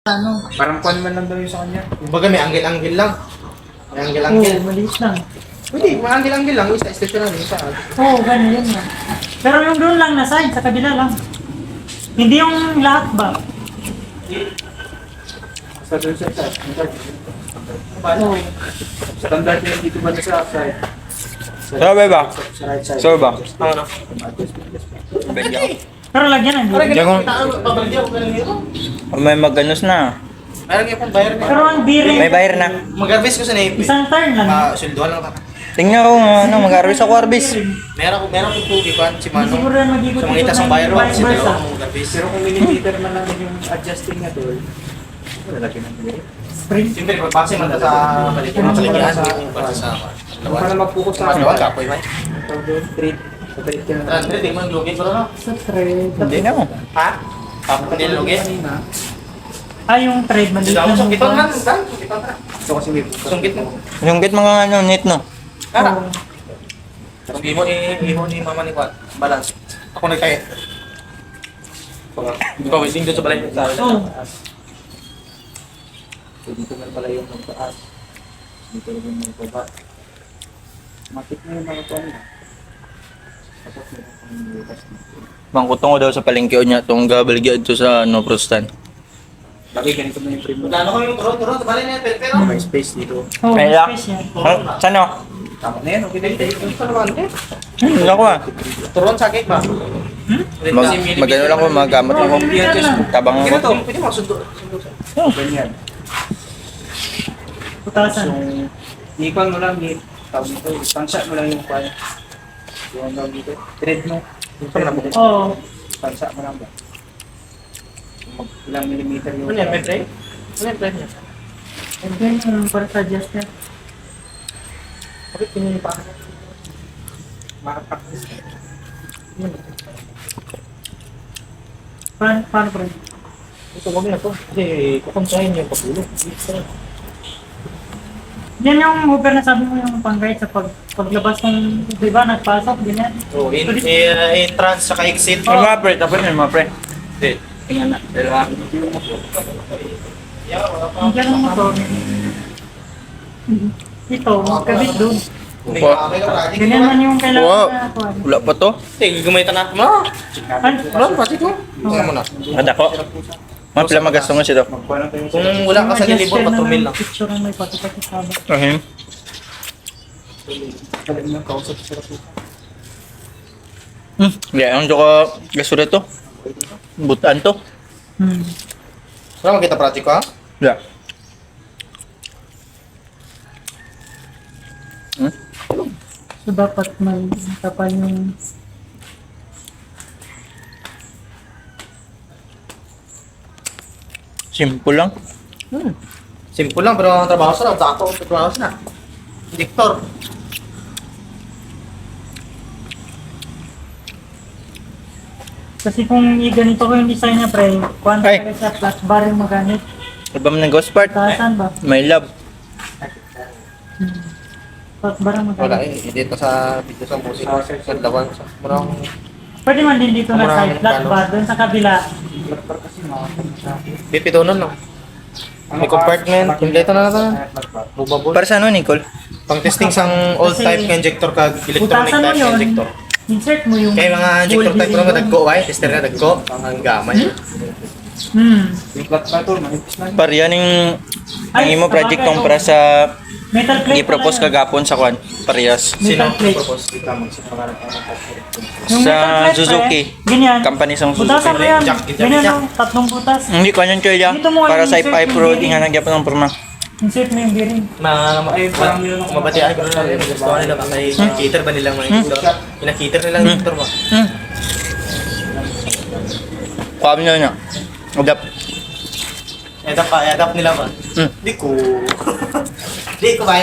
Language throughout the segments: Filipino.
Ano? Parang kwan man lang daw yung sa kanya. Kumbaga may anggel-anggel lang. May anggel-anggel. Oo, maliit lang. Hindi, may anggel-anggel lang. Isa, station lang. Isa. Oo, ganun yun nga. Pero yung doon lang na side, sa kabila lang. Hindi yung lahat ba? Sa doon sa isa. Oo. Standard niya dito ba sa outside? Sabi ba? Sa right side. Sabi ba? Ano? Pero lagyan ang Parang bearing. Diyan ganun. Pabagyan ko ganun yun. May maganos na. Parang yung pang bayar Pero niya. ang bearing, May bayar na. Mag-harvest ko sa Navy. isang turn lang. Sulduhan lang pa. Tingnan ko ano, mag-harvest ako harvest. Meron kong tugi pa. Si Hindi Mano. siguro yan mag-ikot Sa mga itas ang bayar ko. Si versa. Dalawa kong mag-harvest. Pero kung millimeter man lang yung adjusting na doon, wala lagi ng millimeter. Spring. Siyempre, pagpasok man sa balik. Yung kaligyan. Yung para sa Kung para mag-focus sa Malawan, kapoy man. Tawag doon, street. Patay ka na. Andre, di mo yung lugin ko na. Sa trade. Hindi na ako. Ha? Tapos hindi yung lugin. Kanina. Ah, yung trade, maliit Hindi ako lang. sungkiton man. Sungkiton na. Ito kasi may bukas. Sungkit mo. Yung git mga ano, net no. Kara. Oo. Kung ihon ni mama ni Juan, balance. Ako nagkaya. Ikaw, waiting doon sa balay sa Oo. So dito na pala yung magtaas. Dito rin yung magbaba. Matik na yung mga tuwan na. Tapos meron pang bukas dito. Mangkutong ko daw sa palengke niya tong gabaligyan to sa no prostan. Bakit ganito na yung frame mo? Wala na kami yung turon sa balay niya, pero. May space dito. Oo, Ay, la. space yan. Saan ako? Tama na yan, okay na yun. Ito naman, eh. Hindi ako ah. Turon sa cake ba? Magano lang ko, magagamot ako. Tabang Kaya to, ako. pwede mo sundo. Ganyan. Putasan. So, ikon mo lang, tawag nito, istansya mo lang yung kwan. Yung tawag dito, thread mo. Yung thread mo, Oo. istansya mo lang ba? Ilang millimeter yung... Ano yan, may tray? Ano yung tray niya? And then, para sa adjuster. Bakit pinili pa? Makapractice. Paano pa rin? Ito, wag na to. Kasi kukonsahin yung pagulong. Yan yung hooper na sabi mo yung pang-guide sa paglabas ng, di ba, nagpasok, ganyan. So, entrance sa exit. May mga pre, tapos may mga pre. Hindi. Tingnan na. Dalawa. Ang ganun mo to. Ito, kabit doon. Ganyan man yung Wow. kailangan na kuhan. Wala pa to. Sige, gumita na. Ma! Wala, pati ko. Tingnan mo na. Ada ko. Mga pala magasto nga siya daw. Magkuha lang tayo Kung wala ka sa nilibor, patumil lang. Picture na may pati-pati sabak. Okay. Sabi ng kausap sa rapusa. Yeah, ang joko gasura to. Butan to. Wala makita project ko, ha? Yeah. So dapat may tapal yung Simple lang. Simple lang, pero ang trabaho sa dato, trabaho na. Diktor. kasi kung ganito ko yung design niya pre, kuhan Ay. talaga sa flat bar yung magamit. Iba mo ng ghost part. Saan ba? My love. Flat bar ang Wala magamit. dito sa musika, sa lawan, sa murang... Pwede man din dito na Murang side flat ano? bar, doon sa kabila. Lakbar kasi makakita sa Bipitonon lang. May compartment, kompleto na natin. Bubabol. Para sa ano, Nicole? Pang testing sang old Kasi- type ka injector kag electronic Butasan mo type yun, ka injector. insert mo yung Kaya mga injector type ko dagko, ay, tester na dagko, ang gamay. yung flat motor, manipis lang. Para yan ang imo project tong para sa metal plate i-propose pala yun. kagapon sa kwan. Parehas. Metal plate. Propose? Ikaw magsipangarap ang Yung Sa metal plate, Suzuki. pre, ganyan. Company sa Suzuki. Butasan mo yan. Jack, jack, Ganyan jack. yung tatlong butas. Hindi ko yan choy Dito mo para yung sa insert i-pipe yung road bearing. nga nagyapon ng porma. Insert mo yung bearing. Ay, parang mabati ay ko na gusto nila ba may cater ba nilang mga injector? Ina-cater nilang injector ba? Kuha mo na. Adapt. Adapt nila ba? Di ko. Di ko ba?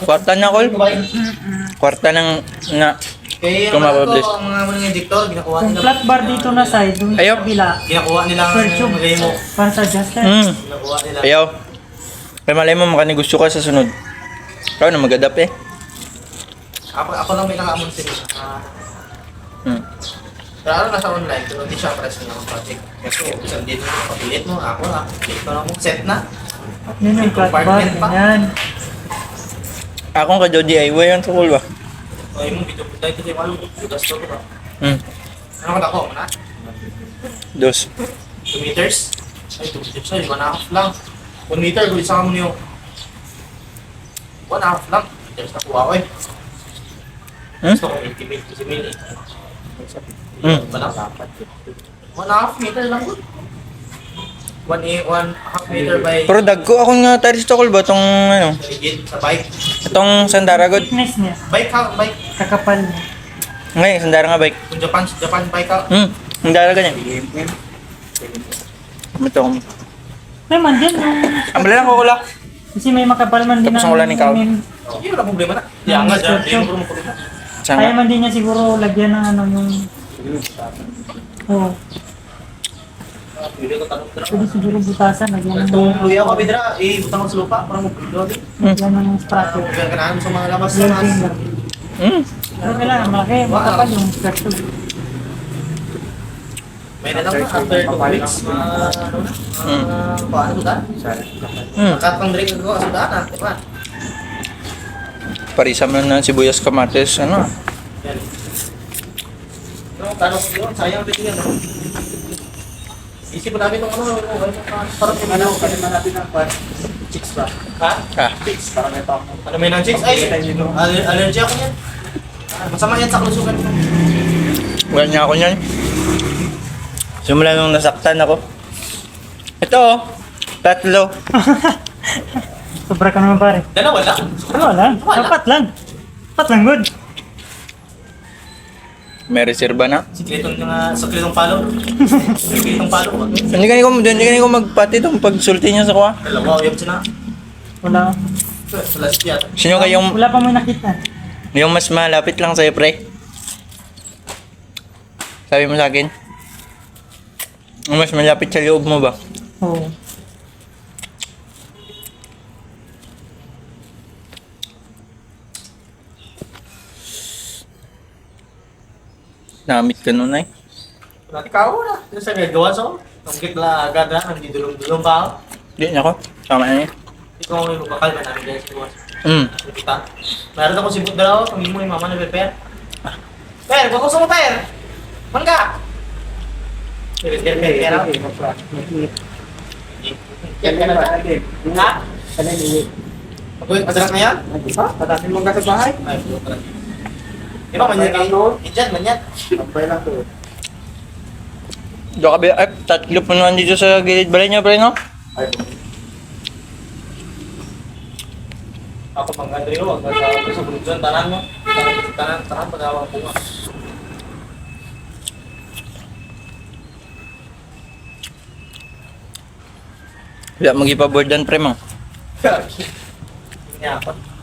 Kwarta na, Col. Kwarta ng na. Kaya Kung mapabilis. ang mga injector, ginakuha Kung nila. flat bar dito na side, doon sa Ayaw. kabila. Ginakuha nilang Square tube. remo. Para sa adjuster. Ginakuha nila. Ayaw. Kaya malay mo makanegosyo ka sa sunod. Ikaw na mag-adapt eh. Ako lang may nakaamon sila. Pero ano nasa online, pero hindi siya press na ng project. Kasi isang dito mo, papilit mo, ako na, dito na mo, set na. Yun yung flat bar, Compartment pa. ganyan. Akong ka DIY yan sa cool ba? O yung mong video punta ito, di ba? Butas to, diba? Ano ka ako, mana? Dos. 2 meters? Ay, 2 meters, ay, 1.5 lang. 1 meter, gulit sa kamo niyo. 1.5 lang. Meters na kuha ko eh. Gusto ko 80 mil, 80 mil eh. Ba lang? 1.5 meter lang good. 1.5 meter by Pero dag ko akong nga tayo sa cool ba? Itong ano? ligid sa bike. Itong sandara god. Thickness niya, Bike ka, bike. kakapal niya. Ngayon, sandara nga bike. Kung Japan bike ka. Sandara ganyan. Ito. May man din yung... Ang bala lang ko lang. Kasi may makapal man din Tapos ang wala ni Kao. Hindi wala problema na. Di angas dyan, di mo problema. Kaya Sanga. man din niya siguro lagyan ng ano yung... Oo. Pwede ko tanong ka Pwede siguro butasan, lagyan ng... Itong luya ko, Bidra, ibutang ko sa lupa para magpilo. Lagyan ng sprocket. Kaya kanaan sa mga labas sa Welding mas. lang. Pero kailangan malaki, makapal yung structure. May na lang after 2 weeks, ano na, paano sudan? Nakatang drink ko sa sudan na, di ba? Parisam lang ng sibuyas kamatis. Ano? Yan. No, tanong ko yun, sayang rin yun, no? Isip mo namin nung ano, parang Ano, kalima natin ang pan. Chicks ba? ha? Chicks, parang ito ako. Ano may nang chicks? Ay, allergy ako yan. Masama yan sa kalusugan ko. Wala niya ako niyan. Simula nung nasaktan ako. Ito oh. Tatlo. Sobra ka naman pare. Dalawa lang. Ano lang? Apat lang. Apat lang good. May reserba na. Sikretong palo. Sikretong palo. Hindi ko magpati itong pagsulti niya sa kuha. Dalawa, uyab siya na. Wala. Wala siya. Sino kayong Wala pa mo nakita. yung mas malapit lang sa'yo, pre? Sabi mo sa akin? Yung mas malapit sa loob mo ba? Oo. Namit ka nun ay. Nanti kau na. Itu saya gagawa so. Nangkit lah agad na. Nang didulong-dulong pa ako. Di niya ako. Sama na niya. Ikaw ang yung bakal ba namin dahil sa luwas. Kita. Meron ako sibut dalawa. Kami mo yung mama na Per. Per, kung gusto mo Per. Man ka. Per. Yan ka na ba? Ha? Masarap na yan? Patatin mo ka sa bahay. Ay, buto. Di ba, manyan kayo? Diyan, manyan. Ampay lang to. Do ka ba? Ay, tatlo po naman dito sa gilid balay niya, pre, no? Ay, Ako pang Andrew, wag sa produksyon, tanan mo. Tanan, pag-awang bunga. Wala mag-ipaboard dan, pre, mo. Ini apa?